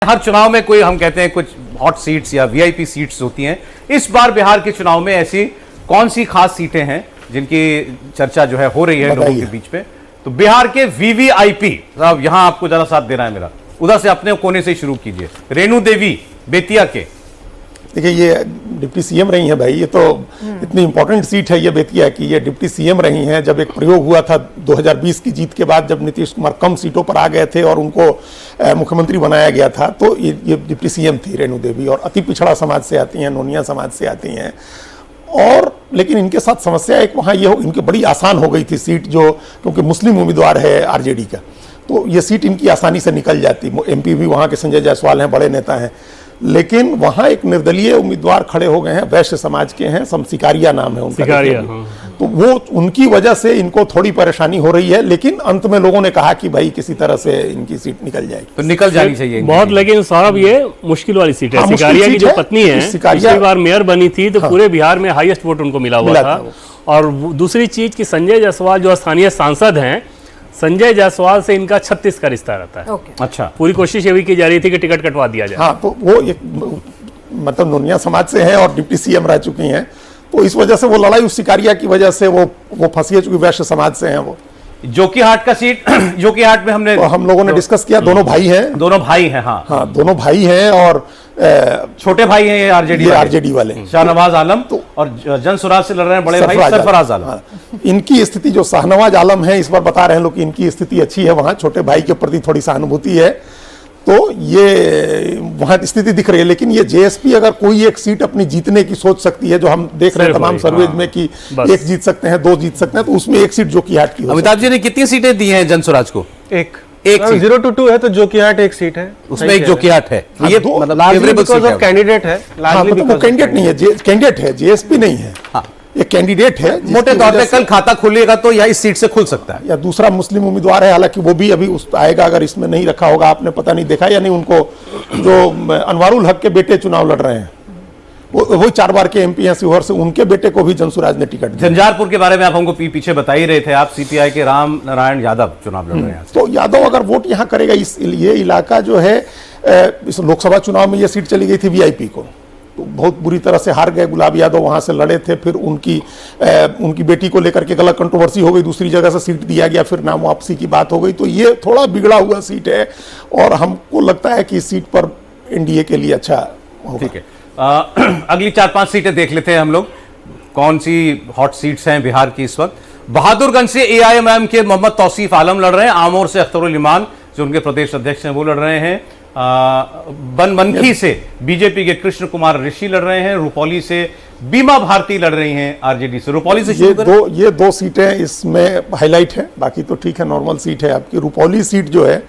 हर चुनाव में कोई हम कहते हैं कुछ हॉट सीट्स या वीआईपी सीट्स होती हैं। इस बार बिहार के चुनाव में ऐसी कौन सी खास सीटें हैं जिनकी चर्चा जो है हो रही है लोगों के बीच में? तो बिहार के वीवीआईपी, साहब यहां आपको जरा साथ देना है मेरा, उधर से अपने कोने से शुरू कीजिए। रेणु देवी बेतिया के, देखिए ये डिप्टी सीएम रही हैं भाई, ये तो इतनी इंपॉर्टेंट सीट है ये बेतिया की। ये डिप्टी सीएम रही हैं। जब एक प्रयोग हुआ था 2020 की जीत के बाद, जब नीतीश कुमार कम सीटों पर आ गए थे और उनको मुख्यमंत्री बनाया गया था, तो ये डिप्टी सीएम थी रेणु देवी, और अति पिछड़ा समाज से आती हैं, नोनिया समाज से आती हैं। और लेकिन इनके साथ समस्या एक वहाँ ये इनकी बड़ी आसान हो गई थी सीट, जो क्योंकि मुस्लिम उम्मीदवार है आरजेडी का, तो ये सीट इनकी आसानी से निकल जाती। एमपी भी वहाँ के संजय जायसवाल हैं, बड़े नेता हैं, लेकिन वहां एक निर्दलीय उम्मीदवार खड़े हो गए हैं, वैश्य समाज के हैं, सिकारिया नाम है उनका, तो वो उनकी वजह से इनको थोड़ी परेशानी हो रही है। लेकिन अंत में लोगों ने कहा कि भाई किसी तरह से इनकी सीट निकल जाएगी, तो निकल जानी चाहिए बहुत। लेकिन सौरभ ये मुश्किल वाली सीट है। सिकारिया की जो पत्नी है, पिछली बार मेयर बनी थी, तो पूरे बिहार में हाईएस्ट वोट उनको मिला हुआ था। और दूसरी चीज की संजय जायसवाल जो स्थानीय सांसद हैं, संजय जायसवाल से इनका 36 का रिश्ता रहता है। अच्छा, पूरी कोशिश ये भी की जा रही थी कि टिकट कटवा दिया जाए। हाँ, तो वो एक मतलब नोनिया समाज से हैं और डिप्टी सीएम रह चुकी हैं, तो इस वजह से वो लड़ाई उस सिकारिया की वजह से वो फंसी है, चूंकि वैश्य समाज से हैं वो। जोकीहाट का सीट, जोकीहाट में हमने तो हम लोगों ने डिस्कस किया, दोनों भाई हैं। दोनों भाई हैं, हाँ दोनों भाई हैं, और छोटे भाई हैं ये आरजेडी वाले शाहनवाज आलम, तो और जन स्वराज से लड़ रहे हैं बड़े भाई सरफराज आलम। इनकी स्थिति जो शाहनवाज आलम है, इस बार बता रहे हैं लोग कि इनकी स्थिति अच्छी है, वहां छोटे भाई के प्रति थोड़ी सहानुभूति है, तो ये वहां स्थिति दिख रही है। लेकिन ये जेएसपी अगर कोई एक सीट अपनी जीतने की सोच सकती है, जो हम देख रहे हैं तमाम सर्वेज में कि एक जीत सकते हैं, दो जीत सकते हैं, तो उसमें एक सीट जोकीहाट की। अमिताभ जी ने कितनी सीटें दी हैं जन स्वराज को? एक 0 to 2 है, तो जोकीहाट एक सीट है, उसमें एक जोकीहाट है। ये मतलब कैंडिडेट है, वो कैंडिडेट नहीं है, कैंडिडेट है, जेएसपी नहीं है, ये कैंडिडेट है। मोटे तौर पे कल खाता खुलेगा तो यह इस सीट से खुल सकता है, या दूसरा मुस्लिम उम्मीदवार है, हालांकि वो भी अभी आएगा, अगर इसमें नहीं रखा होगा, आपने पता नहीं देखा या नहीं, उनको जो अनवारुल हक के बेटे चुनाव लड़ रहे हैं, वो 4 बार के एमपी हैं शिवहर से, उनके बेटे को भी जनसुराज ने टिकट दिया। झंझारपुर के बारे में आप हमको पीछे बता ही रहे थे, आप सीपीआई के राम नारायण यादव चुनाव लड़ रहे हैं। तो यादव अगर वोट यहाँ करेगा, ये इलाका जो है, इस लोकसभा चुनाव में ये सीट चली गई थी वीआईपी को, तो बहुत बुरी तरह से हार गए। गुलाब यादव वहां से लड़े थे, फिर उनकी बेटी को लेकर के गलत कंट्रोवर्सी हो गई, दूसरी जगह से सीट दिया गया, फिर नाम वापसी की बात हो गई, तो ये थोड़ा बिगड़ा हुआ सीट है, और हमको लगता है कि इस सीट पर एनडीए के लिए अच्छा होगा। ठीक है, अगली 4-5 सीटें देख लेते हैं हम लोग, कौन सी हॉट सीट्स हैं बिहार की इस वक्त। बहादुरगंज से एआईएमआईएम के मोहम्मद तौसीफ आलम लड़ रहे हैं, आमोर से अख्तरुल ईमान जो उनके प्रदेश अध्यक्ष हैं वो लड़ रहे हैं, बनमनखी से बीजेपी के कृष्ण कुमार ऋषि लड़ रहे हैं, रुपौली से बीमा भारती लड़ रही हैं आरजेडी से। रुपौली से ये दो सीटें इसमें हाईलाइट है, बाकी तो ठीक है, नॉर्मल सीट है आपकी। रुपौली सीट जो है,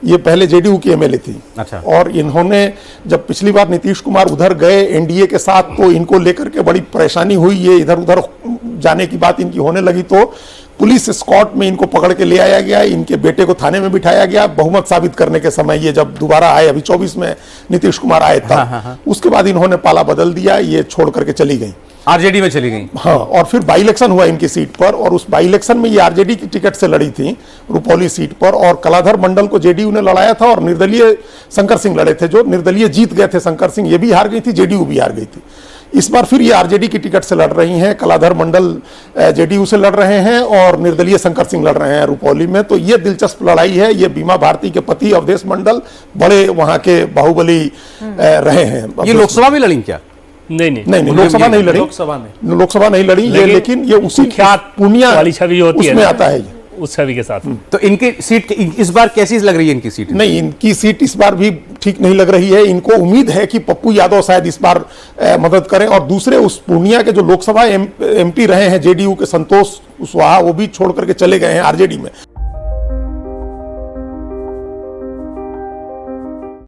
ये पहले जेडीयू की एमएलए थी। अच्छा। और इन्होंने जब पिछली बार नीतीश कुमार उधर गए एनडीए के साथ, तो इनको लेकर के बड़ी परेशानी हुई, ये इधर उधर जाने की बात इनकी होने लगी, तो पुलिस स्कॉट में इनको पकड़ के ले आया गया, इनके बेटे को थाने में बिठाया गया। बहुमत साबित करने के समय ये जब दोबारा आए, अभी 24 में नीतीश कुमार आए था, उसके बाद इन्होंने पाला बदल दिया, ये छोड़ करके चली गई, आरजेडी में चली गई। हाँ, और फिर बाई इलेक्शन हुआ इनकी सीट पर, और उस बाई इलेक्शन में ये आरजेडी की टिकट से लड़ी थी रुपौली सीट पर, और कलाधर मंडल को जेडीयू ने लड़ाया था, और निर्दलीय शंकर सिंह लड़े थे, जो निर्दलीय जीत गए थे। शंकर सिंह ये भी हार गई थी, जेडीयू भी हार गई थी। इस बार फिर ये आरजेडी की टिकट से लड़ रही हैं, कलाधर मंडल जेडीयू से लड़ रहे हैं, और निर्दलीय शंकर सिंह लड़ रहे हैं रुपौली में। तो ये दिलचस्प लड़ाई है। ये बीमा भारती के पति अवधेश मंडल बड़े वहां के बाहुबली रहे हैं। ये लोकसभा में लड़ी क्या? नहीं, लोकसभा नहीं लड़ी, लोकसभा नहीं लड़ी, लेकिन ये उसी ख्यात पूर्णिया वाली छवि होती है, उसमें आता है, उस छवि के साथ। तो इनकी सीट इस बार कैसी लग रही है? इनकी सीट नहीं, इनकी सीट इस बार भी ठीक नहीं लग रही है। इनको उम्मीद है कि पप्पू यादव शायद इस बार मदद करें, और दूसरे उस पूर्णिया के जो लोकसभा एमपी रहे हैं जेडीयू के, संतोष कुशवाहा, वो भी छोड़ करके चले गए हैं आरजेडी में।